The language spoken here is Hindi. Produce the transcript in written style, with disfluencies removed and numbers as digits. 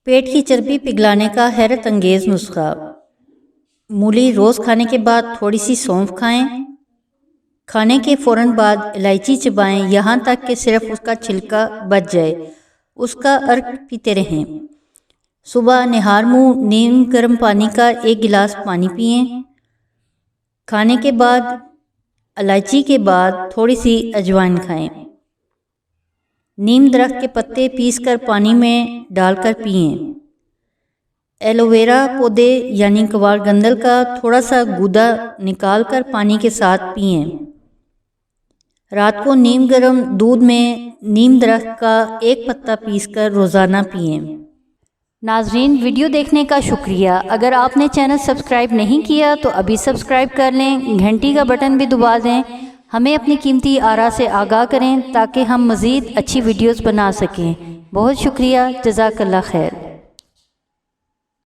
पेट की चर्बी पिघलाने का हैरत अंगेज़ नुस्खा। मूली रोज़ खाने के बाद थोड़ी सी सौंफ खाएं। खाने के फ़ौरन बाद इलायची चबाएं यहाँ तक कि सिर्फ उसका छिलका बच जाए। उसका अर्क पीते रहें। सुबह निहार मुँह नीम गर्म पानी का 1 गिलास पानी पिएं। खाने के बाद इलायची के बाद थोड़ी सी अजवाइन खाएं। नीम दरख्त के पत्ते पीसकर पानी में डालकर पिएं। एलोवेरा पौधे यानी कवारगंदल का थोड़ा सा गूदा निकालकर पानी के साथ पिएं। रात को नीम गर्म दूध में नीम दरख्त का 1 पत्ता पीसकर रोज़ाना पिएं। नाजरीन, वीडियो देखने का शुक्रिया। अगर आपने चैनल सब्सक्राइब नहीं किया तो अभी सब्सक्राइब कर लें, घंटी का बटन भी दबा दें। हमें अपनी कीमती आरा से आगाह करें ताकि हम मज़ीद अच्छी वीडियोस बना सकें। बहुत शुक्रिया। जज़ाकल्लाह खैर।